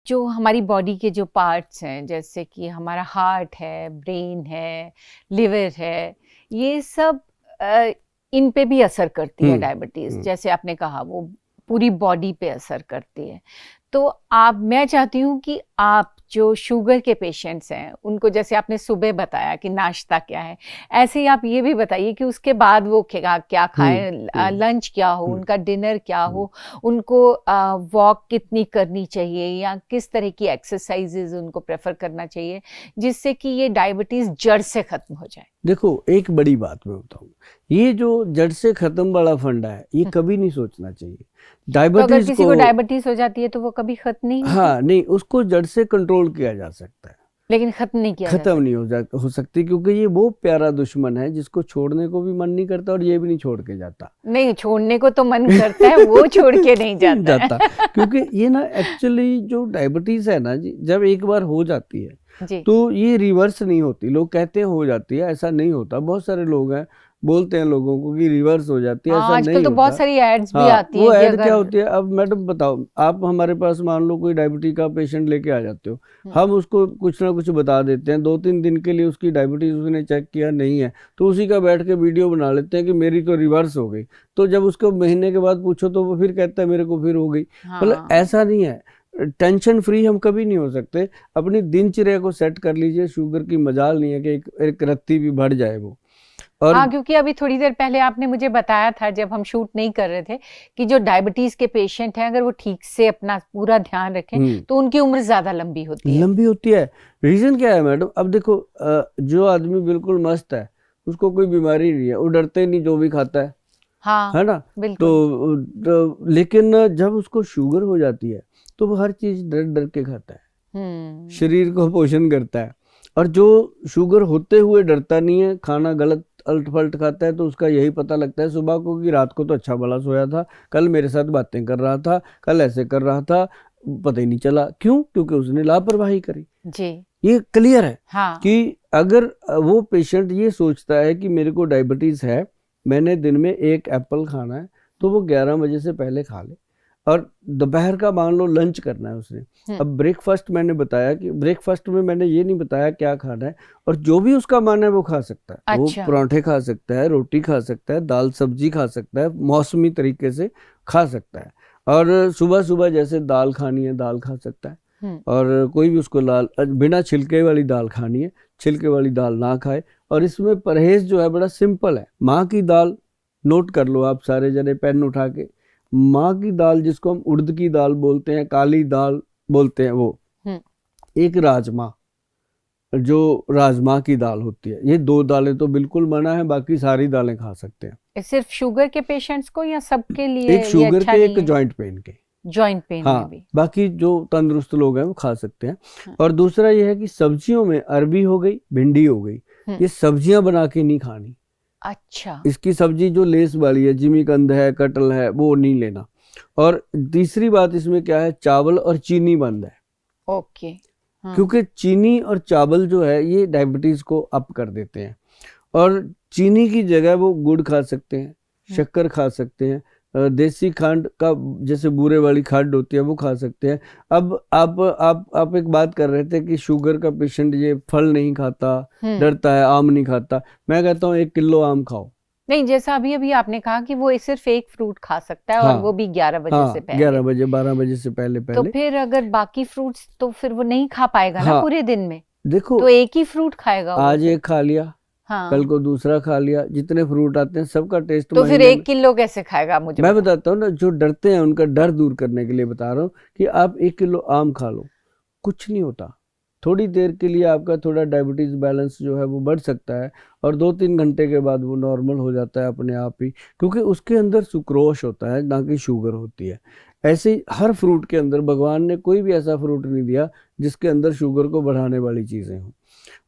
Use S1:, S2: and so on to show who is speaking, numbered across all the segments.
S1: जो हमारी बॉडी के जो पार्ट्स हैं, जैसे कि हमारा हार्ट है, ब्रेन है, लिवर है, ये सब अ, इन पे भी असर करती है डायबिटीज़। जैसे आपने कहा वो पूरी बॉडी पे असर करती है। तो मैं चाहती हूँ कि आप जो शुगर के पेशेंट्स हैं, उनको जैसे आपने सुबह बताया कि नाश्ता क्या है, ऐसे ही आप ये भी बताइए कि उसके बाद वो क्या खाएँ, लंच क्या हो, उनका डिनर क्या हो, उनको वॉक कितनी करनी चाहिए या किस तरह की एक्सरसाइजेज़ उनको प्रेफ़र करना चाहिए, जिससे कि ये डायबिटीज़ जड़ से ख़त्म हो जाए?
S2: देखो, एक बड़ी बात मैं बताऊँ, ये जो जड़ से ख़त्म वाला फंडा है, ये कभी नहीं सोचना चाहिए।
S1: तो अगर
S2: डायबिटीज़
S1: किसी को डायबिटीज़ हो जाती है तो वो कभी ख़त्म नहीं होती?
S2: हाँ, नहीं, उसको जड़ से कंट्रोल किया जा सकता है,
S1: लेकिन ख़त्म नहीं किया जा
S2: खत्म
S1: सकता।
S2: नहीं हो सकती, क्योंकि ये वो प्यारा दुश्मन है जिसको छोड़ने को भी मन नहीं करता और ये भी नहीं छोड़ के जाता।
S1: नहीं, छोड़ने को तो मन करता है, वो छोड़ के नहीं जाता है।
S2: क्योंकि ये ना एक्चुअली जो डायबिटीज है ना जी, जब एक बार हो जाती है
S1: जी।
S2: तो ये रिवर्स नहीं होती। लोग कहते हैं हो जाती है, ऐसा नहीं होता। बहुत सारे लोग हैं बोलते हैं लोगों को कि रिवर्स हो जाती है,
S1: हाँ,
S2: ऐसा
S1: आजकल
S2: नहीं
S1: तो
S2: होता।
S1: बहुत सारी एड्स भी
S2: हाँ,
S1: आती
S2: वो
S1: हैं कि
S2: ऐड क्या
S1: अगर
S2: होती है, अब मैडम बताओ, आप हमारे पास मान लो कोई डायबिटीज का पेशेंट लेके आ जाते हो, हम उसको कुछ ना कुछ बता देते हैं, 2-3 दिन के लिए उसकी डायबिटीज उसने चेक किया नहीं है, तो उसी का बैठ के वीडियो बना लेते हैं कि मेरी तो रिवर्स हो गई। तो जब उसको महीने के बाद पूछो तो वो फिर कहता है मेरे को फिर हो गई। मतलब ऐसा नहीं है, टेंशन फ्री हम कभी नहीं हो सकते। अपनी दिनचर्या को सेट कर लीजिए। शुगर की मजाल नहीं है कि एक रत्ती भी बढ़ जाए वो। और
S1: हाँ, क्योंकि अभी थोड़ी देर पहले आपने मुझे बताया था जब हम शूट नहीं कर रहे थे कि जो डायबिटीज के पेशेंट हैं, अगर वो ठीक से अपना पूरा ध्यान रखें तो उनकी उम्र ज्यादा लंबी होती
S2: है। रीजन क्या है मैडम? अब देखो, जो आदमी बिल्कुल मस्त है उसको कोई बीमारी नहीं है, वो डरते नहीं जो भी खाता है।
S1: हाँ,
S2: है ना? तो लेकिन जब उसको शुगर हो जाती है तो वो हर चीज डर डर के खाता है, शरीर को पोषण करता है। और जो शुगर होते हुए डरता नहीं है, खाना गलत अल्ट पलट खाता है, तो उसका यही पता लगता है सुबह को कि रात को तो अच्छा भला सोया था, कल मेरे साथ बातें कर रहा था, कल ऐसे कर रहा था, पता ही नहीं चला। क्यों? क्योंकि उसने लापरवाही करी
S1: जी।
S2: ये क्लियर है।
S1: हाँ।
S2: कि अगर वो पेशेंट ये सोचता है कि मेरे को डायबिटीज है, मैंने दिन में 1 एप्पल खाना है, तो वो 11 बजे से पहले खा ले। और दोपहर का मान लो लंच करना है उसने। अब ब्रेकफास्ट मैंने बताया कि ब्रेकफास्ट में मैंने ये नहीं बताया क्या खाना है, और जो भी उसका मन है वो खा सकता है।
S1: अच्छा।
S2: वो पराठे खा सकता है, रोटी खा सकता है, दाल सब्जी खा सकता है, मौसमी तरीके से खा सकता है। और सुबह सुबह जैसे दाल खानी है दाल खा सकता है, और कोई भी उसको बिना छिलके वाली दाल खानी है, छिलके वाली दाल ना खाए। और इसमें परहेज जो है बड़ा सिंपल है। माँ की दाल, नोट कर लो आप सारे जने पेन उठा के, माँ की दाल जिसको हम उड़द की दाल बोलते हैं, काली दाल बोलते हैं, वो एक राजमा, जो राजमा की दाल होती है, ये 2 दालें तो बिल्कुल मना है, बाकी सारी दालें खा सकते हैं।
S1: सिर्फ शुगर के पेशेंट्स को या सबके लिए
S2: एक शुगर
S1: अच्छा
S2: के,
S1: नहीं
S2: एक
S1: है?
S2: जॉइंट पेन के।
S1: जॉइंट पेन में भी।
S2: बाकी जो तंदुरुस्त लोग हैं वो खा सकते हैं। और दूसरा ये है कि सब्जियों में अरबी हो गई, भिंडी हो गई, ये सब्जियां बना के नहीं खानी।
S1: अच्छा।
S2: इसकी सब्जी जो लेस वाली है, जिमीकंद है, कटल है, वो नहीं लेना। और तीसरी बात इसमें क्या है, चावल और चीनी बंद है।
S1: ओके।
S2: क्योंकि चीनी और चावल जो है ये डायबिटीज को अप कर देते हैं। और चीनी की जगह वो गुड़ खा सकते हैं, शक्कर खा सकते हैं, देसी खंड का जैसे बूरे वाली खंड होती है वो खा सकते हैं। अब आप एक बात कर रहे थे कि शुगर का पेशेंट ये फल नहीं खाता, डरता है, आम नहीं खाता। मैं कहता हूँ 1 किलो आम खाओ।
S1: नहीं, जैसा अभी आपने कहा कि वो सिर्फ एक फ्रूट खा सकता है, और वो भी 11 बजे से पहले।
S2: 11 बजे 12 बजे से पहले
S1: तो फिर अगर बाकी फ्रूट्स तो फिर वो नहीं खा पाएगा ना पूरे दिन में।
S2: देखो,
S1: तो एक ही फ्रूट खाएगा वो
S2: आज
S1: फिर।
S2: एक खा लिया, कल को दूसरा खा लिया, जितने फ्रूट आते हैं सबका टेस्ट।
S1: तो फिर 1 किलो कैसे खाएगा? मुझे
S2: मैं बताता हूँ ना, जो डरते हैं उनका डर दूर करने के लिए बता रहा हूँ कि आप 1 किलो आम खा लो, कुछ नहीं होता। थोड़ी देर के लिए आपका थोड़ा डायबिटीज बैलेंस जो है वो बढ़ सकता है, और 2-3 घंटे के बाद वो नॉर्मल हो जाता है अपने आप ही, क्योंकि उसके अंदर सुक्रोश होता है, ना कि शुगर होती है। ऐसे ही हर फ्रूट के अंदर भगवान ने कोई भी ऐसा फ्रूट नहीं दिया जिसके अंदर शुगर को बढ़ाने वाली चीज़ें हों।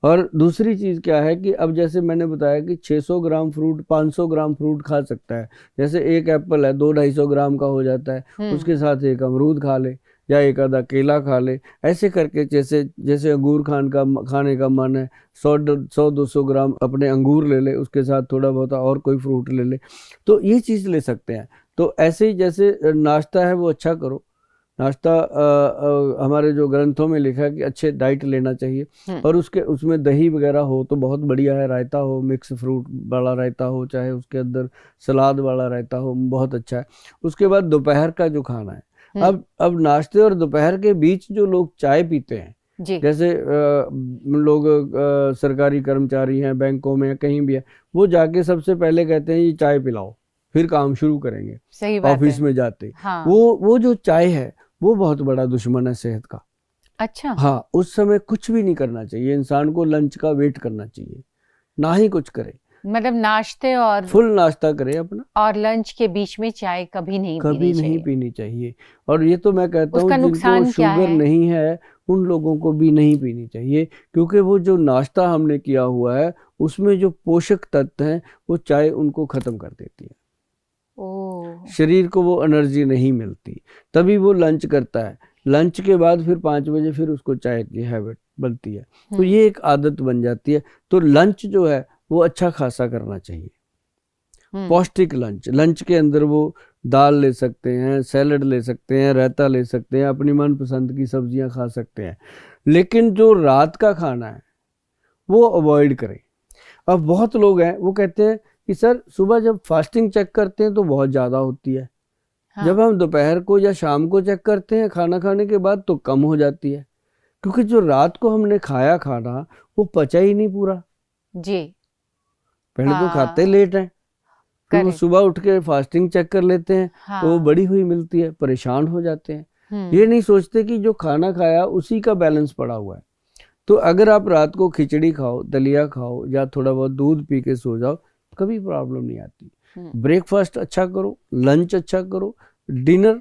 S2: और दूसरी चीज़ क्या है कि अब जैसे मैंने बताया कि 600 ग्राम फ्रूट, 500 ग्राम फ्रूट खा सकता है। जैसे 1 एप्पल है 200-250 ग्राम का हो जाता है, उसके साथ 1 अमरूद खा ले या 1 आधा केला खा ले। ऐसे करके जैसे जैसे अंगूर खाने का मन है, 100-200 ग्राम अपने अंगूर ले ले, उसके साथ थोड़ा बहुत और कोई फ्रूट ले ले, तो ये चीज़ ले सकते हैं। तो ऐसे ही जैसे नाश्ता है वो अच्छा करो, नाश्ता हमारे जो ग्रंथों में लिखा है कि अच्छे डाइट लेना चाहिए, और उसमें दही वगैरह हो तो बहुत बढ़िया है, रायता हो, मिक्स फ्रूट वाला रायता हो, चाहे उसके अंदर सलाद वाला रायता हो, बहुत अच्छा है। उसके बाद दोपहर का जो खाना है, अब नाश्ते और दोपहर के बीच जो लोग चाय पीते हैं, जैसे लोग सरकारी कर्मचारी हैं, बैंकों में कहीं भी है, वो जाके सबसे पहले कहते हैं ये चाय पिलाओ, फिर काम शुरू करेंगे।
S1: सही बात
S2: ऑफिस
S1: है।
S2: में जाते
S1: हाँ।
S2: वो जो चाय है वो बहुत बड़ा दुश्मन है सेहत का।
S1: अच्छा।
S2: हाँ, उस समय कुछ भी नहीं करना चाहिए, इंसान को लंच का वेट करना चाहिए, ना ही कुछ करे,
S1: मतलब नाश्ते और
S2: फुल नाश्ता करे अपना,
S1: और लंच के बीच में चाय कभी नहीं
S2: पीनी चाहिए। और ये तो मैं कहता हूँ
S1: उसका
S2: जिनको
S1: नुकसान क्या
S2: शुगर
S1: है?
S2: नहीं है उन लोगों को भी नहीं पीनी चाहिए, क्योंकि वो जो नाश्ता हमने किया हुआ है उसमें जो पोषक तत्व हैं वो चाय उनको खत्म कर देती है। शरीर को वो एनर्जी नहीं मिलती, तभी वो लंच करता है। लंच के बाद फिर 5 बजे फिर उसको चाय की हैबिट बनती है, तो ये एक आदत बन जाती है। तो लंच जो है वो अच्छा खासा करना चाहिए, पौष्टिक लंच। लंच के अंदर वो दाल ले सकते हैं, सैलड ले सकते हैं, रायता ले सकते हैं, अपनी मनपसंद की सब्जियां खा सकते हैं, लेकिन जो रात का खाना है वो अवॉइड करें। अब बहुत लोग हैं वो कहते हैं कि सर सुबह जब फास्टिंग चेक करते हैं तो बहुत ज़्यादा होती है, जब हम दोपहर को या शाम को चेक करते हैं खाना खाने के बाद तो कम हो जाती है, क्योंकि जो रात को हमने खाया खाना वो पचा ही नहीं पूरा जी। पहले तो खाते लेट हैं, तो वो सुबह उठ के फास्टिंग चेक कर लेते हैं, तो वो बड़ी हुई मिलती है, परेशान हो जाते हैं। ये नहीं सोचते कि जो खाना खाया उसी का बैलेंस पड़ा हुआ है। तो अगर आप रात को खिचड़ी खाओ, दलिया खाओ या थोड़ा बहुत दूध पी के सो जाओ, कभी प्रॉब्लम नहीं आती। ब्रेकफास्ट अच्छा करो, लंच अच्छा करो, डिनर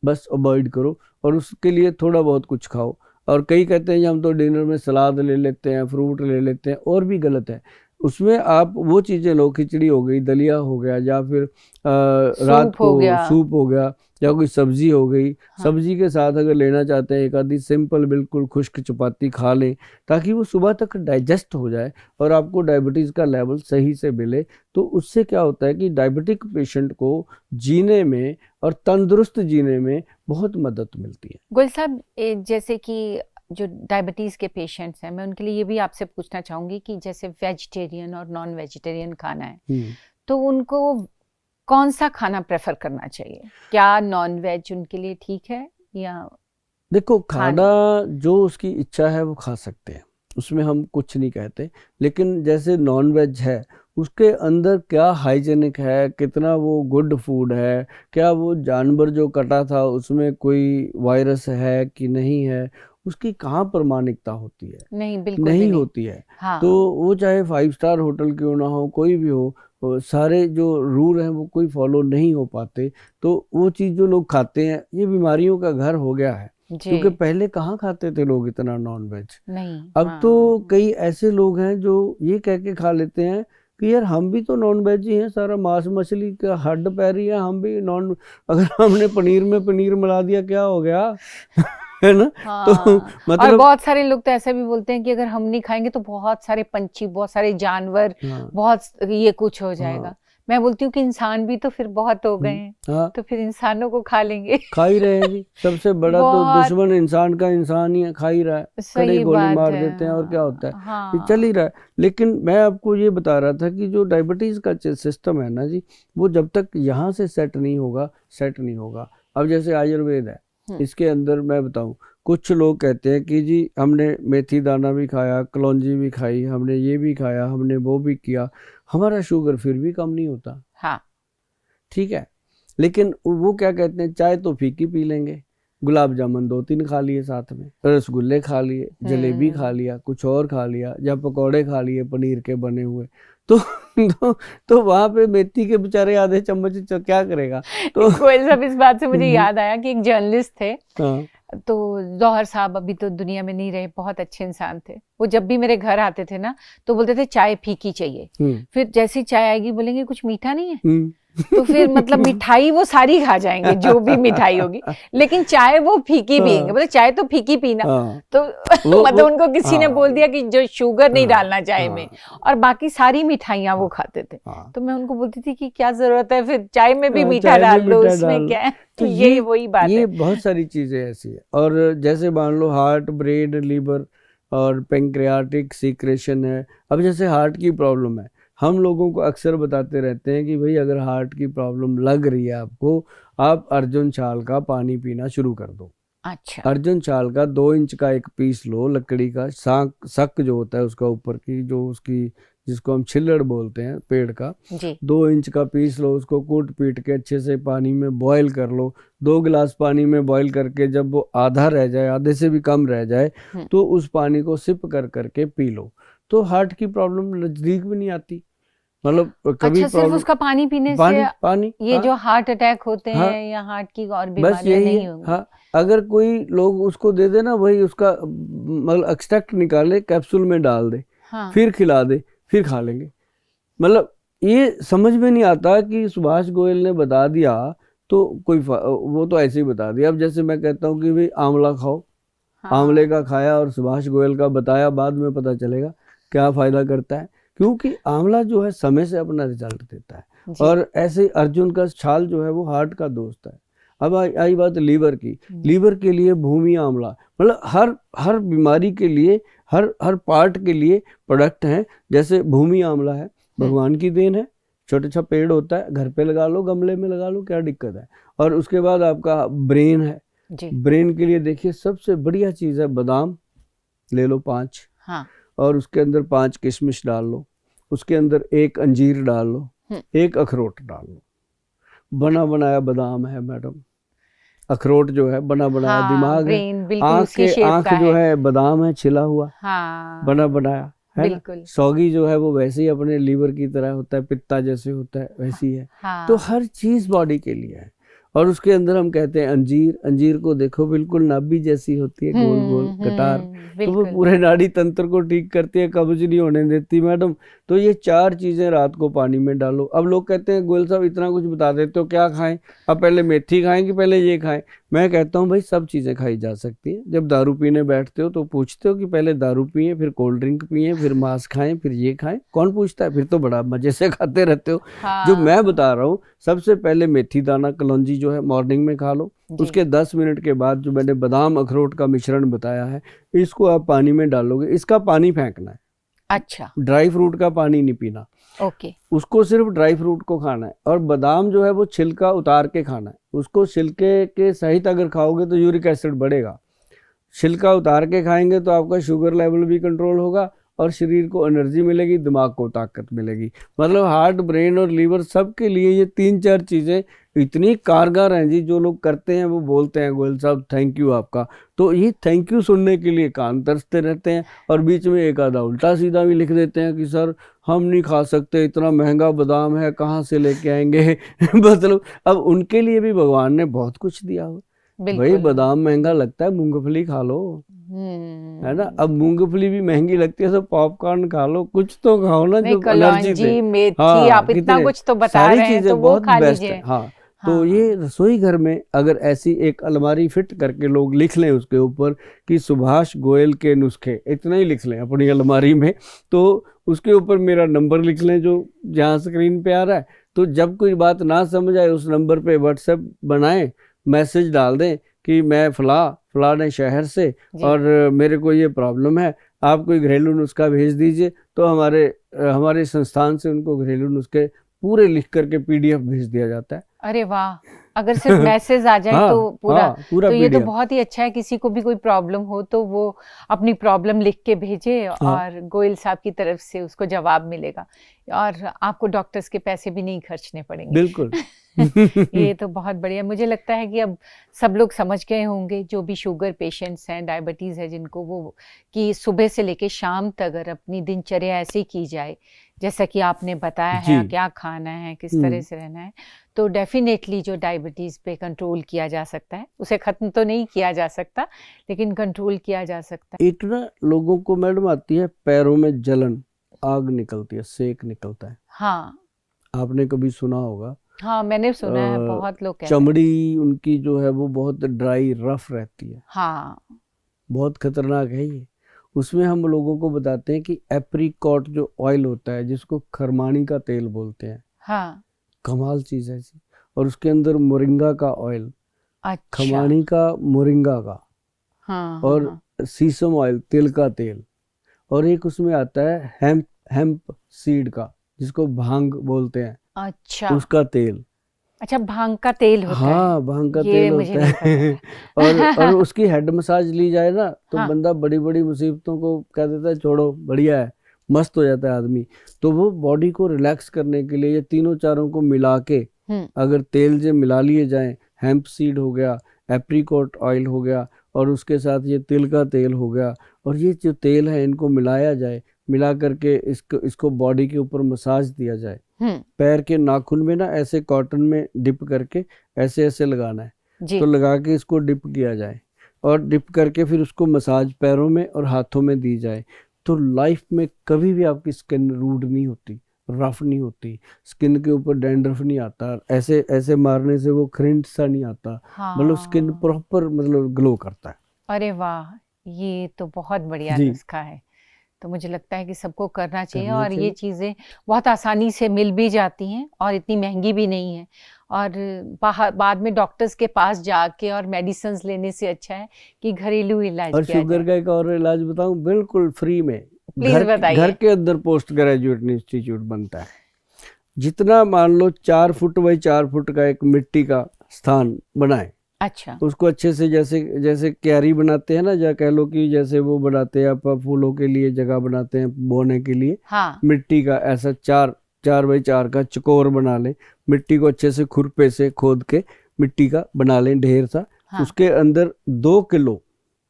S2: बस अवॉइड करो, और उसके लिए थोड़ा बहुत कुछ खाओ। और कई कहते हैं हम तो डिनर में सलाद ले लेते हैं, फ्रूट ले लेते हैं, और भी गलत है। उसमें आप वो चीज़ें लो, खिचड़ी हो गई, दलिया हो गया, या फिर रात को सूप हो गया, या कोई सब्जी हो गई। सब्जी के साथ अगर लेना चाहते हैं एक आधी सिंपल बिल्कुल खुश्क चपाती खा लें, ताकि वो सुबह तक डाइजेस्ट हो जाए और आपको डायबिटीज़ का लेवल सही से मिले। तो उससे क्या होता है कि डायबिटिक पेशेंट को जीने में और तंदुरुस्त जीने में बहुत मदद मिलती है।
S1: गोयल साहब, जैसे कि जो डायबिटीज़ के पेशेंट्स हैं, मैं उनके लिए ये भी आपसे पूछना चाहूँगी कि जैसे वेजिटेरियन और नॉन वेजिटेरियन खाना है, तो उनको कौन सा खाना प्रेफर करना चाहिए? क्या नॉन वेज उनके लिए ठीक है या?
S2: देखो, खाना जो उसकी इच्छा है वो खा सकते हैं, उसमें हम कुछ नहीं कहते, लेकिन जैसे नॉन वेज है उसके अंदर क्या हाइजेनिक है, कितना वो गुड फूड है, क्या वो जानवर जो कटा था उसमें कोई वायरस है कि नहीं है, उसकी कहाँ प्रमाणिकता होती है?
S1: नहीं, बिल्कुल
S2: नहीं होती है। तो वो चाहे 5 स्टार होटल क्यों ना हो, कोई भी हो, सारे जो रूल हैं वो कोई फॉलो नहीं हो पाते। तो वो चीज़ जो लोग खाते हैं, ये बीमारियों का घर हो गया है, क्योंकि पहले कहाँ खाते थे लोग इतना नॉन वेज।
S1: नहीं,
S2: अब तो कई ऐसे लोग हैं जो ये कह के खा लेते हैं कि यार हम भी तो नॉन वेज ही हैं, सारा मांस मछली का हड्ड पैरी है, हम भी नॉन, अगर हमने पनीर में पनीर मिला दिया क्या हो गया? है ना? तो मतलब
S1: और बहुत सारे लोग तो ऐसा भी बोलते हैं कि अगर हम नहीं खाएंगे तो बहुत सारे पंछी, बहुत सारे जानवर, बहुत ये कुछ हो जाएगा। मैं बोलती हूँ कि इंसान भी तो फिर बहुत हो गए हैं, तो फिर इंसानों को खा लेंगे।
S2: खा ही रहे हैं जी, सबसे बड़ा तो दुश्मन इंसान का इंसान ही है, खा ही रहा है, कड़े गोली मार देते हैं और क्या होता है, ये चल ही रहा है। लेकिन मैं आपको ये बता रहा था कि जो डायबिटीज़ का सिस्टम है ना जी, वो जब तक यहाँ से सेट नहीं होगा। अब जैसे आयुर्वेद है, इसके अंदर मैं बताऊं, कुछ लोग कहते हैं कि जी हमने मेथी दाना भी खाया, कलौंजी भी खाई, हमने ये भी खाया, हमने वो भी किया, हमारा शुगर फिर भी कम नहीं होता। ठीक है, लेकिन वो क्या कहते हैं, चाय तो फीकी पी लेंगे, गुलाब जामुन 2-3 खा लिए, साथ में रसगुल्ले खा लिए, जलेबी खा लिया, कुछ और खा लिया, या पकौड़े खा लिए पनीर के बने हुए, तो वहां पे मेथी के बेचारे आधे चम्मच क्या करेगा? तो
S1: गोयल साहब, इस बात से मुझे याद आया कि एक जर्नलिस्ट थे, तो जौहर साहब अभी तो दुनिया में नहीं रहे, बहुत अच्छे इंसान थे। वो जब भी मेरे घर आते थे ना तो बोलते थे चाय फीकी चाहिए, फिर जैसी चाय आएगी बोलेंगे कुछ मीठा नहीं है, तो फिर मतलब मिठाई वो सारी खा जाएंगे, जो भी मिठाई होगी, लेकिन चाय वो फीकी पियेंगे, मतलब चाय तो फीकी पीना।
S2: हाँ,
S1: तो मतलब उनको किसी ने बोल दिया कि जो शुगर नहीं डालना चाय में, और बाकी सारी मिठाइयाँ वो खाते थे। तो मैं उनको बोलती थी कि क्या जरूरत है, फिर चाय में भी मीठा डाल दो, उसमें क्या है।
S2: तो
S1: ये वही बात
S2: ये
S1: है।
S2: बहुत सारी चीजें ऐसी है। और जैसे मान लो हार्ट, ब्रेन, लीवर और पेंक्रियाटिक सीक्रेशन है। अब जैसे हार्ट की प्रॉब्लम है, हम लोगों को अक्सर बताते रहते हैं कि भाई अगर हार्ट की प्रॉब्लम लग रही है आपको, आप अर्जुन चाल का पानी पीना शुरू कर दो।
S1: अच्छा।
S2: अर्जुन चाल का 2 इंच का एक पीस लो, लकड़ी का सक जो होता है उसका ऊपर की जो उसकी, जिसको हम छिल्लड़ बोलते हैं पेड़ का,
S1: जी।
S2: 2 इंच का पीस लो, उसको कूट पीट के अच्छे से पानी में बॉईल कर लो। 2 गिलास पानी में बॉईल करके जब वो आधा रह जाए, आधे से भी कम रह जाए, तो उस पानी को सिप कर करके पी लो, तो हार्ट की प्रॉब्लम नजदीक भी नहीं आती। मतलब कभी
S1: अच्छा, सिर्फ उसका पानी पीने से
S2: पानी
S1: ये जो हार्ट अटैक होते
S2: हाँ,
S1: हैं या हार्ट की और
S2: बस
S1: बीमारियां
S2: यही
S1: नहीं
S2: है।
S1: होंगी?
S2: हाँ, अगर कोई लोग उसको दे दे ना, वही उसका मतलब एक्सट्रैक्ट निकाले, कैप्सूल में डाल दे,
S1: हाँ।
S2: फिर खिला दे, फिर खा लेंगे। मतलब ये समझ में नहीं आता कि सुभाष गोयल ने बता दिया तो वो तो ऐसे ही बता दिया। अब जैसे मैं कहता हूँ कि भाई आंवला खाओ, आंवले का खाया और सुभाष गोयल का बताया, बाद में पता चलेगा क्या फायदा करता है, क्योंकि आंवला जो है समय से अपना रिजल्ट देता है। और ऐसे अर्जुन का छाल जो है वो हार्ट का दोस्त है। अब आई बात लीवर की। लीवर के लिए भूमि आंवला, मतलब हर बीमारी के लिए, हर पार्ट के लिए प्रोडक्ट हैं। जैसे भूमि आंवला है, भगवान की देन है, छोटा सा पेड़ होता है, घर पे लगा लो, गमले में लगा लो, क्या दिक्कत है। और उसके बाद आपका ब्रेन है। ब्रेन के लिए देखिए सबसे बढ़िया चीज है बादाम, ले लो 5। हाँ। और उसके अंदर 5 किशमिश डाल लो, उसके अंदर 1 अंजीर डाल लो, 1 अखरोट डाल लो। बना बनाया बादाम है मैडम, अखरोट जो है बना बनाया। हाँ, दिमाग है, आंख जो है बादाम है छिला हुआ। हाँ, बना बनाया है ना। सौगी जो है वो वैसे ही अपने लीवर की तरह होता है, पित्ता जैसे होता है वैसी है। हाँ। तो हर चीज बॉडी के लिए है। और उसके अंदर हम कहते हैं अंजीर, अंजीर को देखो बिल्कुल नाभि जैसी होती है, गोल गोल कटार, तो वो पूरे नाड़ी तंत्र को ठीक करती है, कब्ज नहीं होने देती मैडम। तो ये 4 चीजें रात को पानी में डालो। अब लोग कहते हैं गोयल साहब इतना कुछ बता देते हो, क्या खाएं, अब पहले मेथी खाएं कि पहले ये खाएं। मैं कहता हूँ भाई सब चीजें खाई जा सकती है। जब दारू पीने बैठते हो तो पूछते हो कि पहले दारू पिए, फिर कोल्ड ड्रिंक पिए, फिर मांस खाएं, फिर ये खाएं? कौन पूछता है? फिर तो बड़ा मजे से खाते रहते हो। हाँ। जो मैं बता रहा हूँ, सबसे पहले मेथी दाना कलौंजी जो है मॉर्निंग में खा लो, उसके 10 मिनट के बाद जो मैंने बादाम अखरोट का मिश्रण बताया है, इसको आप पानी में डालोगे, इसका पानी फेंकना है। अच्छा। ड्राई फ्रूट का पानी नहीं पीना। ओके। उसको सिर्फ ड्राई फ्रूट को खाना है। और बादाम जो है वो छिलका उतार के खाना है, उसको छिलके के सहित अगर खाओगे तो यूरिक एसिड बढ़ेगा। छिलका उतार के खाएंगे तो आपका शुगर लेवल भी कंट्रोल होगा और शरीर को एनर्जी मिलेगी, दिमाग को ताकत मिलेगी। मतलब हार्ट, ब्रेन और लीवर सबके लिए ये 3-4 चीज़ें इतनी कारगर हैं जी। जो लोग करते हैं वो बोलते हैं गोयल साहब थैंक यू आपका। तो ये थैंक यू सुनने के लिए कान तरसते रहते हैं, और बीच में एक आधा उल्टा सीधा भी लिख देते हैं कि सर हम नहीं खा सकते, इतना महंगा बादाम है, कहाँ से लेके आएंगे। मतलब अब उनके लिए भी भगवान ने बहुत कुछ दिया हो। भाई बादाम महंगा लगता है, मूंगफली खा लो, है ना। अब मूंगफली भी महंगी लगती है तो पॉपकॉर्न खा लो, कुछ तो खाओ ना जो एनर्जी दे।
S1: मेथी, हाँ, आप इतना कुछ तो बता रहे हैं, तो वो खा लीजिए। हाँ। तो ये रसोई घर में अगर ऐसी एक अलमारी फिट करके लोग लिख लें उसके ऊपर कि सुभाष गोयल के नुस्खे, इतना ही लिख लें अपनी अलमारी में, तो उसके ऊपर मेरा नंबर लिख लें जो जहाँ स्क्रीन पे आ रहा है। तो जब कोई बात ना समझ आए उस नंबर पे व्हाट्सएप बनाएं, मैसेज डाल दें कि मैं फलाने शहर से और मेरे को ये प्रॉब्लम है, आप कोई घरेलू नुस्खा भेज दीजिए। तो हमारे संस्थान से उनको घरेलू नुस्खे पूरे लिख करके PDF भेज दिया जाता है। अरे वाह, अगर सिर्फ मैसेज आ जाए तो पूरा तो ये तो बहुत ही अच्छा है। किसी को भी कोई प्रॉब्लम हो तो वो अपनी प्रॉब्लम लिख के भेजे और गोयल साहब की तरफ से उसको जवाब मिलेगा, और आपको डॉक्टर्स के पैसे भी नहीं खर्चने पड़ेंगे। बिल्कुल। ये तो बहुत बढ़िया। मुझे लगता है कि अब सब लोग समझ गए होंगे, जो भी शुगर पेशेंट्स हैं, डायबिटीज़ है जिनको, वो कि सुबह से लेके शाम तक अगर अपनी दिनचर्या ऐसे की जाए जैसा कि आपने बताया है, क्या खाना है, किस तरह से रहना है, तो डेफिनेटली जो डायबिटीज़ पे कंट्रोल किया जा सकता है। उसे ख़त्म तो नहीं किया जा सकता, लेकिन कंट्रोल किया जा सकता है।
S2: एक ना लोगों को मैडम आती है पैरों में जलन, आग निकलती है, सेक निकलता है।
S1: हाँ,
S2: आपने कभी सुना होगा
S1: हाँ, मैंने सुना है,
S2: अ,
S1: बहुत लोग कह रहे हैं।
S2: चमड़ी उनकी जो है वो बहुत ड्राई रफ रहती है,
S1: हाँ,
S2: बहुत खतरनाक है ये। उसमें हम लोगों को बताते हैं कि एप्रिकॉट जो ऑयल होता है, जिसको खरमानी का तेल बोलते हैं,
S1: हाँ,
S2: कमाल चीज़ है जी। और उसके अंदर मोरिंगा का ऑयल,
S1: अच्छा,
S2: खमानी का, मोरिंगा का,
S1: हाँ, हाँ,
S2: और
S1: हाँ,
S2: सीसम ऑयल, तिल का तेल, और एक उसमें आता है हेम्प हेम्प सीड का, जिसको भांग बोलते हैं,
S1: अच्छा,
S2: उसका तेल।
S1: अच्छा, भांग का तेल होता है,
S2: हाँ, भांग का
S1: ये
S2: तेल
S1: मुझे
S2: होता
S1: नहीं पता
S2: है। और
S1: था।
S2: उसकी हेड मसाज ली जाए ना, तो
S1: हाँ,
S2: बंदा बड़ी बड़ी मुसीबतों को कह देता है छोड़ो, बढ़िया है, मस्त हो जाता है आदमी। तो वो बॉडी को रिलैक्स करने के लिए ये तीनों चारों को मिला के, अगर तेल से मिला लिए जाएं, हेम्प सीड हो गया, एप्रिकॉट ऑयल हो गया, और उसके साथ ये तिल का तेल हो गया, और ये जो तेल है इनको मिलाया जाए, मिला करके इसको बॉडी के ऊपर मसाज दिया जाए। पैर के नाखून में ना ऐसे कॉटन में डिप करके ऐसे ऐसे लगाना है,
S1: जी,
S2: तो लगा के इसको डिप किया जाए, और डिप करके फिर उसको मसाज पैरों में और हाथों में दी जाए, तो लाइफ में कभी भी आपकी स्किन रूड नहीं होती, रफ नहीं होती, स्किन के ऊपर डैंड्रफ नहीं आता, ऐसे ऐसे मारने से वो खरिंट सा नहीं आता, मतलब स्किन
S1: हाँ,
S2: प्रॉपर मतलब ग्लो करता है।
S1: अरे वाह, ये तो बहुत बढ़िया
S2: जी,
S1: नुस्खा है। तो मुझे लगता है कि सबको करना चाहिए,
S2: करना
S1: और ये
S2: चाहिए।
S1: चीज़ें बहुत आसानी से मिल भी जाती हैं और इतनी महंगी भी नहीं है, और बाहर बाद में डॉक्टर्स के पास जाके और मेडिसिन्स लेने से अच्छा है कि घरेलू इलाज
S2: और
S1: किया
S2: शुगर
S1: जाए।
S2: का एक और इलाज बताऊं, बिल्कुल फ्री में।
S1: प्लीज़
S2: घर
S1: बताइए।
S2: के अंदर पोस्ट ग्रेजुएट इंस्टीट्यूट बनता है। जितना मान लो 4 फुट बाई 4 फुट का एक मिट्टी का स्थान बनाए,
S1: अच्छा,
S2: उसको अच्छे से, जैसे जैसे क्यारी बनाते हैं ना, या कह लो कि जैसे वो बनाते हैं आप फूलों के लिए जगह बनाते हैं बोने के लिए,
S1: हाँ,
S2: मिट्टी का ऐसा 4 4 बाई 4 का चकोर बना लें, मिट्टी को अच्छे से खुरपे से खोद के मिट्टी का बना लें ढेर सा,
S1: हाँ,
S2: उसके अंदर 2 किलो,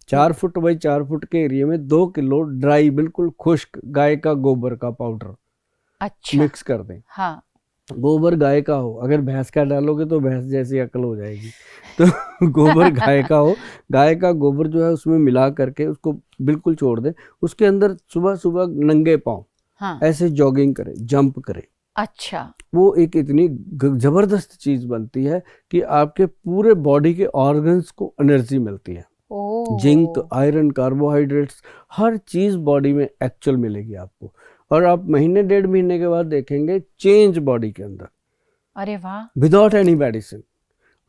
S2: 4 फुट बाई 4 फुट के एरिया में 2 किलो ड्राई बिल्कुल खुश्क गाय का गोबर का पाउडर
S1: अच्छा,
S2: मिक्स कर दें।
S1: हाँ,
S2: गोबर गाय का हो, अगर भैंस का डालोगे तो भैंस जैसी अकल हो जाएगी, तो गोबर गाय का हो, गाय का गोबर जो है उसमें मिला करके उसको बिल्कुल छोड़ दें। उसके अंदर सुबह सुबह नंगे पाँव
S1: हाँ,
S2: ऐसे जॉगिंग करें, जंप करें,
S1: अच्छा,
S2: वो एक इतनी जबरदस्त चीज बनती है कि आपके पूरे बॉडी के ऑर्गन्स को एनर्जी मिलती है। जिंक,
S1: ओह!
S2: आयरन, कार्बोहाइड्रेट्स, हर चीज बॉडी में एक्चुअल मिलेगी आपको, और आप महीने 1.5 महीने के बाद देखेंगे चेंज बॉडी के अंदर,
S1: अरे वाह!
S2: Without any medicine.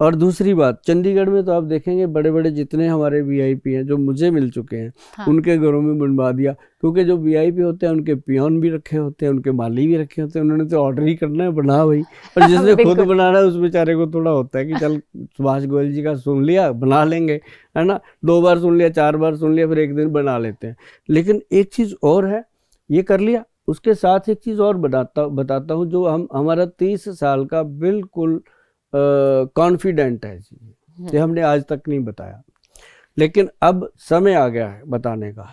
S2: और दूसरी बात, चंडीगढ़ में तो आप देखेंगे बड़े बड़े जितने हमारे वीआईपी हैं जो मुझे मिल चुके हैं,
S1: हाँ,
S2: उनके घरों में बनवा दिया, क्योंकि जो वीआईपी होते हैं उनके पियोन भी रखे होते हैं, उनके माली भी रखे होते हैं, उन्होंने तो ऑर्डर ही करना है, बना भाई। और जिसने खुद
S1: बिल्कुल,
S2: बनाना है उस बेचारे को थोड़ा होता है कि चल सुभाष गोयल जी का सुन लिया, बना लेंगे, है ना, 2 बार सुन लिया, 4 बार सुन लिया, फिर एक दिन बना लेते हैं। लेकिन एक चीज़ और है, ये कर लिया, उसके साथ एक चीज़ और बताता हूँ, जो हमारा 30 साल का बिल्कुल कॉन्फिडेंट है जी, ये हमने आज तक नहीं बताया, लेकिन अब समय आ गया है बताने का,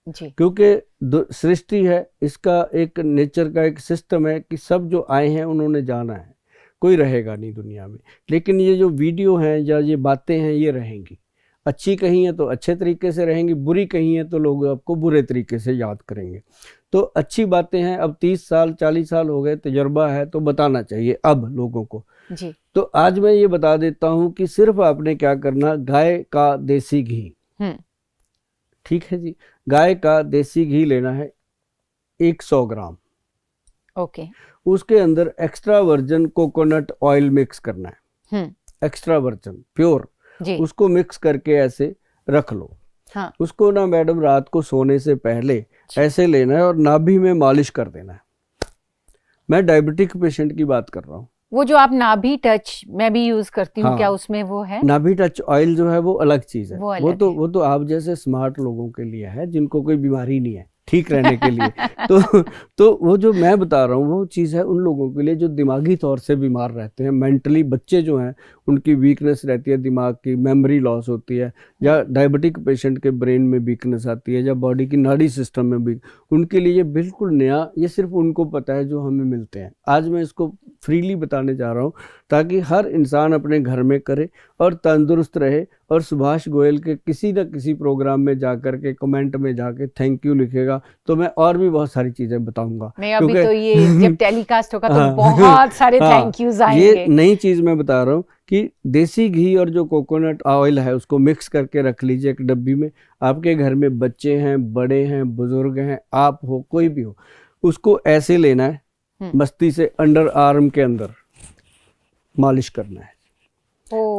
S1: जी,
S2: क्योंकि सृष्टि है, इसका एक नेचर का एक सिस्टम है कि सब जो आए हैं उन्होंने जाना है, कोई रहेगा नहीं दुनिया में, लेकिन ये जो वीडियो हैं या ये बातें हैं ये रहेंगी। अच्छी कही है तो अच्छे तरीके से रहेंगी, बुरी कही है तो लोग आपको बुरे तरीके से याद करेंगे। तो अच्छी बातें हैं, अब 30 साल 40 साल हो गए, तजर्बा है, तो बताना चाहिए अब लोगों को।
S1: जी,
S2: तो आज मैं ये बता देता हूँ कि सिर्फ आपने क्या करना, गाय का देसी घी, ठीक है जी, गाय का देसी घी लेना है 100 ग्राम,
S1: ओके,
S2: उसके अंदर extra version coconut oil mix करना है, एक्स्ट्रा वर्जन प्योर,
S1: जी,
S2: उसको मिक्स करके ऐसे रख लो।
S1: हाँ,
S2: उसको ना मैडम रात को सोने से पहले
S1: जी,
S2: ऐसे लेना है और नाभि में मालिश कर देना है। मैं डायबिटिक पेशेंट की बात कर रहा हूँ।
S1: वो जो आप नाभि टच मैं भी यूज़ करती हूँ, क्या
S2: हाँ,
S1: उसमें वो है?
S2: नाभि टच ऑयल जो है वो अलग चीज़ है,
S1: वो अलग है।
S2: वो तो आप जैसे स्मार्ट लोगों के लिए है, जिनको कोई बीमारी नहीं है, ठीक रहने के लिए। तो वो जो मैं बता रहा हूँ वो चीज़ है उन लोगों के लिए जो दिमागी तौर से बीमार रहते हैं, मेंटली बच्चे जो हैं उनकी वीकनेस रहती है, दिमाग की मेमोरी लॉस होती है, या डायबिटिक पेशेंट के ब्रेन में वीकनेस आती है, या बॉडी की नाड़ी सिस्टम में भी, उनके लिए ये बिल्कुल नया, ये सिर्फ उनको पता है जो हमें मिलते हैं। आज मैं इसको फ्रीली बताने जा रहा हूँ ताकि हर इंसान अपने घर में करे और तंदुरुस्त रहे, और सुभाष गोयल के किसी न किसी प्रोग्राम में जाकर के कमेंट में जाके थैंक यू लिखेगा तो मैं और भी बहुत सारी चीजें बताऊंगा।
S1: नहीं, अभी तो ये जब टेलीकास्ट होगा तो
S2: हाँ,
S1: बहुत सारे
S2: हाँ,
S1: थैंक यूज आएंगे।
S2: ये नई चीज मैं बता रहा हूँ कि देसी घी और जो कोकोनट ऑयल है उसको मिक्स करके रख लीजिए एक डब्बी में। आपके घर में बच्चे हैं, बड़े हैं, बुजुर्ग हैं, आप हो, कोई भी हो, उसको ऐसे लेना है, मस्ती से अंडर आर्म के अंदर मालिश करना है।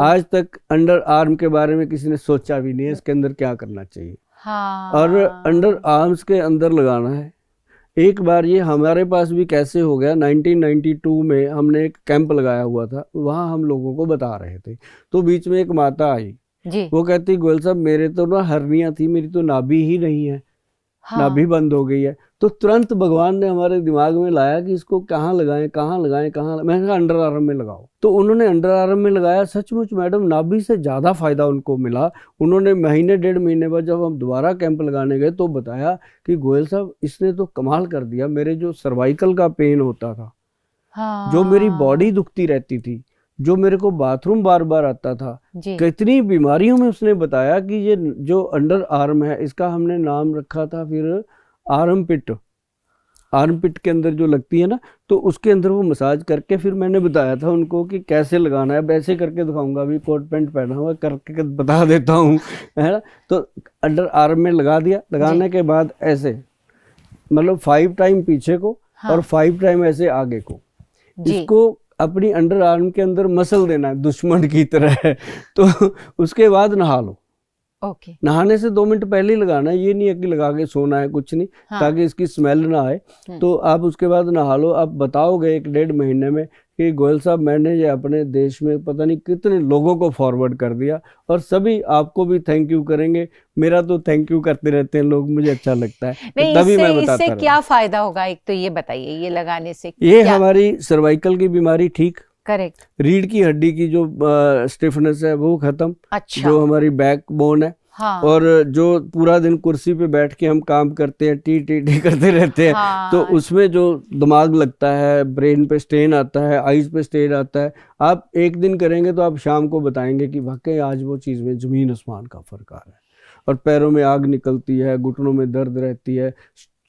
S2: आज तक अंडर आर्म के बारे में किसी ने सोचा भी नहीं है इसके अंदर क्या करना चाहिए।
S1: हाँ।
S2: और अंडर आर्म्स के अंदर लगाना है। एक बार ये हमारे पास भी कैसे हो गया, 1992 में हमने एक कैंप लगाया हुआ था, वहाँ हम लोगों को बता रहे थे, तो बीच में एक माता आई
S1: जी।
S2: वो कहती गोयल साहब मेरे तो ना हर्निया थी, मेरी तो नाभि ही नहीं है, नाभि बंद हो गई है। तो तुरंत भगवान ने हमारे दिमाग में लाया कि इसको कहाँ लगाएं, कहाँ लगाएं, मैंने कहा अंडर आर्म में लगाओ। तो उन्होंने अंडर आर्म में लगाया, सचमुच मैडम नाभि से ज़्यादा फायदा उनको मिला। उन्होंने महीने 1.5 महीने बाद जब हम दोबारा कैंप लगाने गए तो बताया कि गोयल साहब इसने तो कमाल कर दिया, मेरे जो सर्वाइकल का पेन होता था, जो मेरी बॉडी दुखती रहती थी, जो मेरे को बाथरूम बार बार आता था, कितनी बीमारियों में उसने बताया कि ये जो अंडर आर्म है इसका हमने नाम रखा था फिर आर्म पिट। आर्म पिट के अंदर जो लगती है ना, तो उसके अंदर वो मसाज करके फिर मैंने बताया था उनको कि कैसे लगाना है। वैसे करके दिखाऊंगा, अभी कोट पैंट पहना हुआ करके बता देता हूँ, है ना। तो अंडर आर्म में लगा दिया, लगाने के बाद ऐसे मतलब 5 टाइम पीछे को और 5 टाइम ऐसे आगे को, इसको अपनी अंडर आर्म के अंदर मसल देना है दुश्मन की तरह। तो उसके बाद नहा लो। नहाने से 2 मिनट पहले ही लगाना है, ये नहीं है कि लगा के सोना है, कुछ नहीं, ताकि इसकी स्मेल ना आए। तो आप उसके बाद नहा लो। आप बताओगे 1-1.5 महीने में कि गोयल साहब मैंने ये अपने देश में पता नहीं कितने लोगों को फॉरवर्ड कर दिया, और सभी आपको भी थैंक यू करेंगे। मेरा तो थैंक यू करते रहते हैं लोग, मुझे अच्छा लगता है।
S1: नहीं,
S2: तभी मैं बताता
S1: इससे क्या फायदा होगा, एक तो ये बताइए, ये लगाने से
S2: ये हमारी सर्वाइकल की बीमारी ठीक,
S1: करेक्ट,
S2: रीढ़ की हड्डी की जो स्टिफनेस है वो खत्म,
S1: अच्छा,
S2: जो हमारी बैक बोन है, हाँ। और जो पूरा दिन कुर्सी पे बैठ के हम काम करते हैं, टी टी टी करते रहते हैं, हाँ। तो उसमें जो दिमाग लगता है, ब्रेन पे स्ट्रेन आता है, आइज पे स्ट्रेन आता है। आप एक दिन करेंगे तो आप शाम को बताएंगे कि वाकई आज वो चीज़ में ज़मीन आसमान का फर्क आ रहा है। और पैरों में आग निकलती है, घुटनों में दर्द रहती है,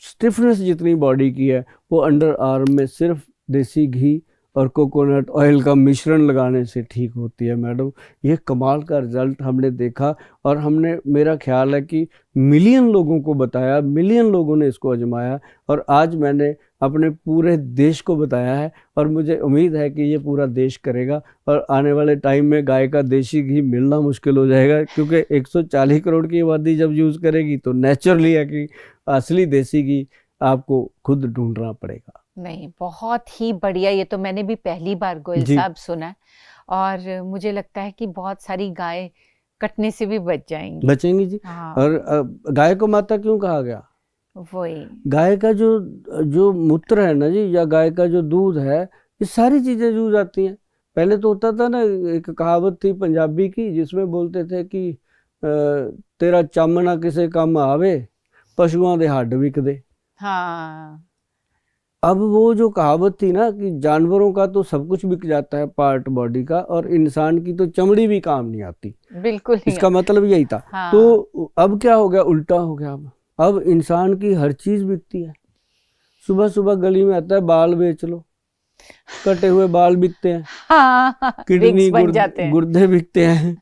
S2: स्टिफनेस जितनी बॉडी की है वो अंडर आर्म में सिर्फ देसी घी और कोकोनट ऑयल का मिश्रण लगाने से ठीक होती है मैडम। ये कमाल का रिजल्ट हमने देखा, और हमने, मेरा ख्याल है कि मिलियन लोगों को बताया, मिलियन लोगों ने इसको आजमाया, और आज मैंने अपने पूरे देश को बताया है, और मुझे उम्मीद है कि ये पूरा देश करेगा। और आने वाले टाइम में गाय का देसी घी मिलना मुश्किल हो जाएगा, क्योंकि 140 करोड़ की आबादी जब यूज़ करेगी तो नेचुरली है कि असली देसी घी आपको खुद ढूंढना पड़ेगा।
S1: नहीं, बहुत ही बढ़िया, ये तो मैंने भी पहली बार गोयल साहब सुना है, और मुझे लगता है कि बहुत सारी गाय कटने से भी बचेंगी जी। हाँ।
S2: और गाय को माता क्यों कहा गया?
S1: वही,
S2: गाय का जो मूत्र है ना जी, या गाय का जो दूध है, ये सारी चीजें यूज आती हैं। पहले तो होता था ना, एक कहावत थी पंजाबी की जिसमें बोलते थे कि तेरा चामना किसे काम आवे, पशुओं दे हड्ड विक दे।
S1: हाँ।
S2: अब वो जो कहावत थी ना कि जानवरों का तो सब कुछ बिक जाता है पार्ट बॉडी का, और इंसान की तो चमड़ी भी काम नहीं आती,
S1: बिल्कुल नहीं,
S2: इसका मतलब यही था। हाँ। तो अब क्या हो गया, उल्टा हो गया। अब इंसान की हर चीज बिकती है। सुबह सुबह गली में आता है बाल बेच लो, कटे हुए बाल बिकते हैं,
S1: हाँ,
S2: किडनी गुर्दे बिकते हैं।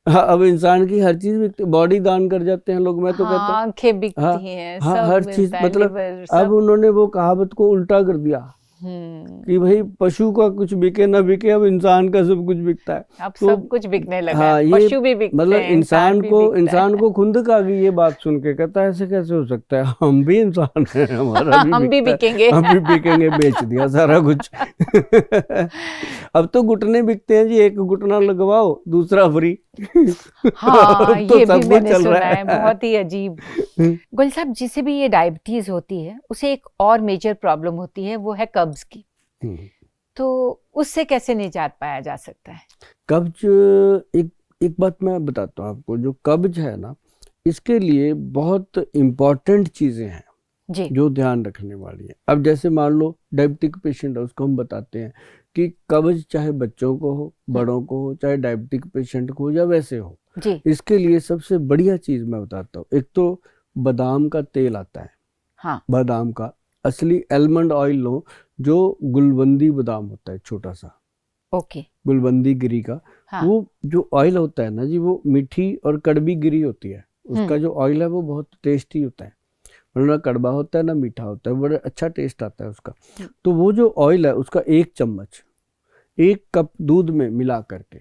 S2: हाँ, अब इंसान की हर चीज बिकती, बॉडी दान कर जाते हैं लोग, मैं तो कहता हूँ
S1: आंखें बिकती हैं,
S2: हाँ,
S1: सब
S2: हर चीज, मतलब अब उन्होंने वो कहावत को उल्टा कर दिया कि भाई पशु का कुछ बिके ना बिके, अब इंसान का सब कुछ बिकता है।
S1: अब तो सब कुछ बिकने लगा
S2: हाँ,
S1: है, पशु भी बिकते
S2: मतलब
S1: हैं,
S2: इंसान को खुंदक आ गई ये बात सुन के, कहता है ऐसे कैसे हो सकता है, हम भी इंसान हैं, हमारा भी
S1: हम भी बिकेंगे,
S2: हम भी बिकेंगे, बेच दिया सारा कुछ। अब तो घुटने बिकते हैं जी, एक घुटना लगवाओ दूसरा फ्री।
S1: हाँ, तो ये भी मैंने सुना है, बहुत ही अजीब। गोयल साहब, जिसे भी ये डायबिटीज होती है उसे एक और मेजर प्रॉब्लम होती है, वो है कब्ज की। तो उससे कैसे निजात पाया जा सकता है?
S2: कब्ज, एक बात मैं बताता हूँ आपको, जो कब्ज है ना, इसके लिए बहुत इम्पोर्टेंट चीजें हैं
S1: जी
S2: जो ध्यान रखने वाली है। अब जैसे मान लो डायबिटिक पेशेंट है, उसको हम बताते हैं कि कब्ज चाहे बच्चों को हो, बड़ों को हो, चाहे डायबिटिक पेशेंट को हो या वैसे हो,
S1: जी
S2: इसके लिए सबसे बढ़िया चीज मैं बताता हूँ। एक तो बादाम का तेल आता है,
S1: हाँ
S2: बादाम का असली एलमंड ऑयल लो, जो गुलबंदी बादाम होता है छोटा सा,
S1: ओके
S2: गुलबंदी गिरी का,
S1: हाँ
S2: वो जो ऑयल होता है ना जी, वो मीठी और कड़वी गिरी होती है। उसका जो ऑयल है वो बहुत टेस्टी होता है, मतलब ना कड़वा होता है ना मीठा होता है, बड़ा अच्छा टेस्ट आता है उसका। तो वो जो ऑयल है उसका 1 चम्मच 1 कप दूध में मिला करके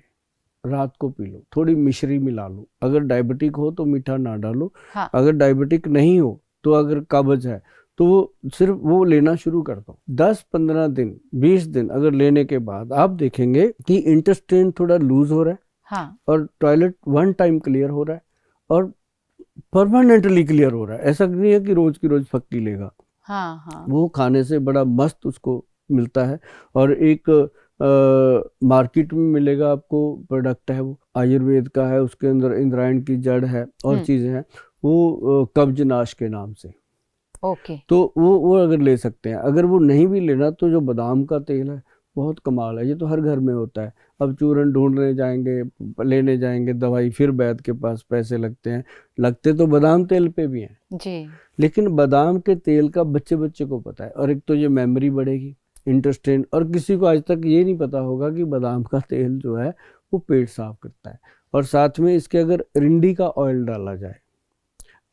S2: रात को पी लो। थोड़ी मिश्री मिला लो, अगर डायबिटिक हो तो मीठा ना डालो,
S1: हाँ
S2: अगर डायबिटिक नहीं हो तो अगर कब्ज है तो वो सिर्फ वो लेना शुरू कर दो। 10-15 दिन 20 दिन अगर लेने के बाद आप देखेंगे कि इंटेस्टाइन थोड़ा लूज हो रहा है
S1: हाँ
S2: और टॉयलेट 1 टाइम क्लियर हो रहा है और परमानेंटली क्लियर हो रहा है। ऐसा नहीं है कि रोज की रोज फक्की लेगा,
S1: हाँ हाँ
S2: वो खाने से बड़ा मस्त उसको मिलता है। और एक मार्केट में मिलेगा आपको प्रोडक्ट है, वो आयुर्वेद का है, उसके अंदर इंद्रायण की जड़ है और चीज़ें हैं, वो कब्जनाश के नाम से।
S1: ओके
S2: तो वो अगर ले सकते हैं। अगर वो नहीं भी लेना तो जो बादाम का तेल है बहुत कमाल है, ये तो हर घर में होता है। अब चूरन ढूंढने जाएंगे, लेने जाएंगे दवाई, फिर वैद्य के पास पैसे लगते हैं, लगते तो बादाम तेल पे भी हैं,
S1: जी
S2: लेकिन बादाम के तेल का बच्चे बच्चे को पता है। और एक तो ये मेमोरी बढ़ेगी, इंटेस्टाइन, और किसी को आज तक ये नहीं पता होगा कि बादाम का तेल जो है वो पेट साफ करता है। और साथ में इसके अगर रिंडी का ऑयल डाला जाए,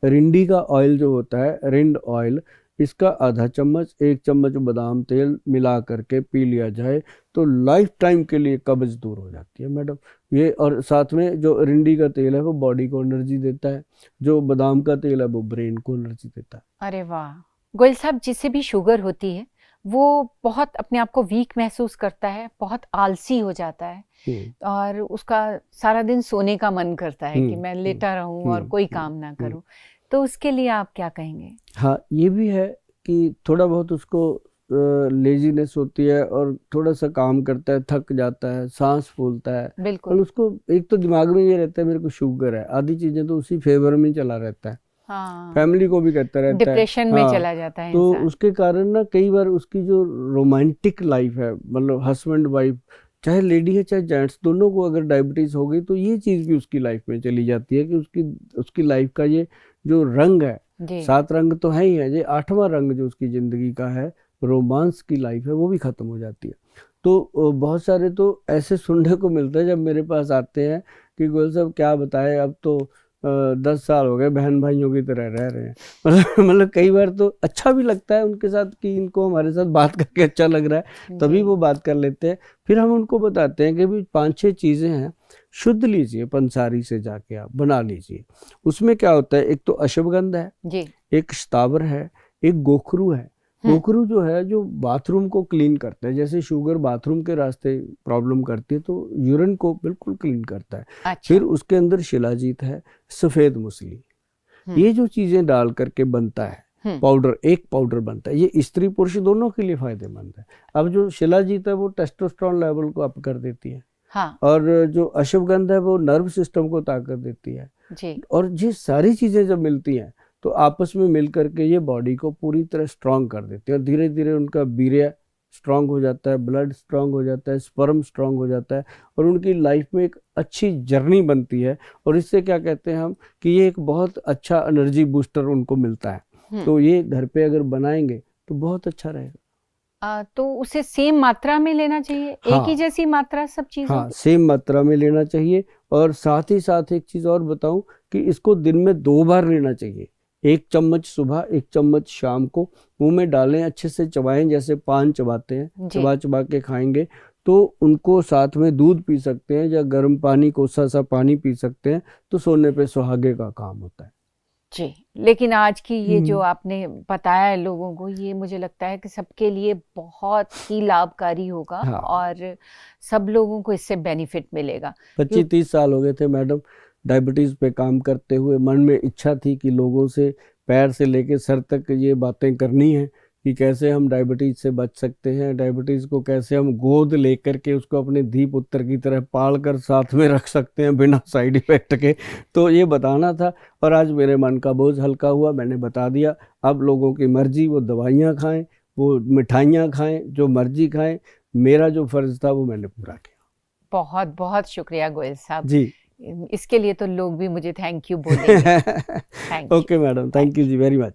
S2: रिंडी का ऑयल जो होता है, रिंड ऑयल, इसका आधा चम्मच 1 चम्मच बादाम तेल मिला करके पी लिया जाए तो लाइफ टाइम के लिए कब्ज दूर हो जाती है मैडम ये। और साथ में जो रिंडी का तेल है वो बॉडी को एनर्जी देता है, जो बादाम का तेल है वो ब्रेन को एनर्जी देता है।
S1: अरे वाह गोयल साहब, जिसे भी शुगर होती है वो बहुत अपने आप को वीक महसूस करता है, बहुत आलसी हो जाता है और उसका सारा दिन सोने का मन करता है कि मैं लेटा रहूं और कोई काम ना करूं, तो उसके लिए आप क्या कहेंगे?
S2: हाँ, ये भी है कि थोड़ा बहुत उसको लेजीनेस होती है और थोड़ा सा काम करता है, थक जाता है, सांस फूलता है, और
S1: बिल्कुल
S2: उसको एक तो दिमाग में ये रहता है मेरे को शुगर है, आधी चीजें तो उसी फेवर में चला रहता है,
S1: हाँ
S2: फैमिली को भी कहता रहता है,
S1: डिप्रेशन में
S2: हाँ।
S1: चला जाता है
S2: तो
S1: इंसान।
S2: उसके कारण ना कई बार उसकी जो रोमांटिक लाइफ है, मतलब हस्बैंड वाइफ, चाहे लेडी है चाहे जेंट्स, दोनों को अगर डायबिटीज हो गई तो ये चीज भी उसकी लाइफ में चली जाती है कि उसकी लाइफ का ये जो रंग है,
S1: जी
S2: 7 रंग तो है ही है, ये 8वां रंग जो उसकी जिंदगी का है, रोमांस की लाइफ है, वो भी खत्म हो जाती है। तो बहुत सारे तो ऐसे सुनने को मिलता है जब मेरे पास आते हैं कि गोयल साहब क्या बताएं, अब तो 10 साल हो गए बहन भाइयों की तरह रह रहे हैं। मतलब कई बार तो अच्छा भी लगता है उनके साथ कि इनको हमारे साथ बात करके अच्छा लग रहा है, तभी
S1: जी
S2: वो बात कर लेते हैं। फिर हम उनको बताते हैं कि भी 5-6 चीज़ें हैं, शुद्ध लीजिए, पंसारी से जाके आप बना लीजिए। उसमें क्या होता है, एक तो अश्वगंध है,
S1: जी
S2: एक शतावर है, एक गोखरू है। गोखरू जो है जो बाथरूम को क्लीन करता है, जैसे शुगर बाथरूम के रास्ते प्रॉब्लम करती है तो यूरिन को बिल्कुल क्लीन करता है।
S1: अच्छा
S2: फिर उसके अंदर शिलाजीत है, सफ़ेद मूसली, ये जो चीज़ें डाल करके बनता है पाउडर, एक पाउडर बनता है, ये स्त्री पुरुष दोनों के लिए फायदेमंद है। अब जो शिलाजीत है वो टेस्टोस्टेरोन लेवल को अप कर देती है,
S1: हाँ
S2: और जो अश्वगंध है वो नर्व सिस्टम को ताकत देती है।
S1: जी
S2: और ये सारी चीज़ें जब मिलती हैं तो आपस में मिल करके ये बॉडी को पूरी तरह स्ट्रांग कर देती है, और धीरे धीरे उनका वीर्य स्ट्रांग हो जाता है, ब्लड स्ट्रांग हो जाता है, स्पर्म स्ट्रांग हो जाता है, और उनकी लाइफ में एक अच्छी जर्नी बनती है। और इससे क्या कहते हैं हम कि ये एक बहुत अच्छा एनर्जी बूस्टर उनको मिलता है। तो ये घर पे अगर बनाएंगे तो बहुत अच्छा रहेगा।
S1: तो उसे सेम मात्रा में लेना चाहिए, एक ही
S2: हाँ
S1: जैसी मात्रा सब चीजों
S2: हाँ, सेम मात्रा में लेना चाहिए। और साथ ही साथ एक चीज़ और बताऊं कि इसको दिन में 2 बार लेना चाहिए, 1 चम्मच सुबह, 1 चम्मच शाम को, मुंह में डालें, अच्छे से चबाएं, जैसे पान चबाते हैं,
S1: जी
S2: चबा चबा के खाएंगे। तो उनको साथ में दूध पी सकते हैं या गर्म पानी, कोसा सा पानी पी सकते हैं, तो सोने पे सुहागे का काम होता है।
S1: जी। लेकिन आज की ये जो आपने बताया है लोगों को, ये मुझे लगता है कि सबके लिए बहुत ही लाभकारी होगा
S2: हाँ।
S1: और सब लोगों को इससे बेनिफिट मिलेगा।
S2: 25-30 साल हो गए थे मैडम डायबिटीज़ पे काम करते हुए। मन में इच्छा थी कि लोगों से पैर से लेके सर तक ये बातें करनी है कि कैसे हम डायबिटीज से बच सकते हैं, डायबिटीज को कैसे हम गोद लेकर के उसको अपने धी पुत्र की तरह पाल कर साथ में रख सकते हैं बिना साइड इफेक्ट के। तो ये बताना था और आज मेरे मन का बोझ हल्का हुआ, मैंने बता दिया। अब लोगों की मर्जी, वो दवाइयाँ खाएं, वो मिठाइयाँ खाएं, जो मर्जी खाएं, मेरा जो फर्ज था वो मैंने पूरा किया।
S1: बहुत बहुत शुक्रिया गोयल साहब
S2: जी।
S1: इसके लिए तो लोग भी मुझे थैंक यू बोलेंगे। Thank you.
S2: Okay madam, thank you जी वेरी मच।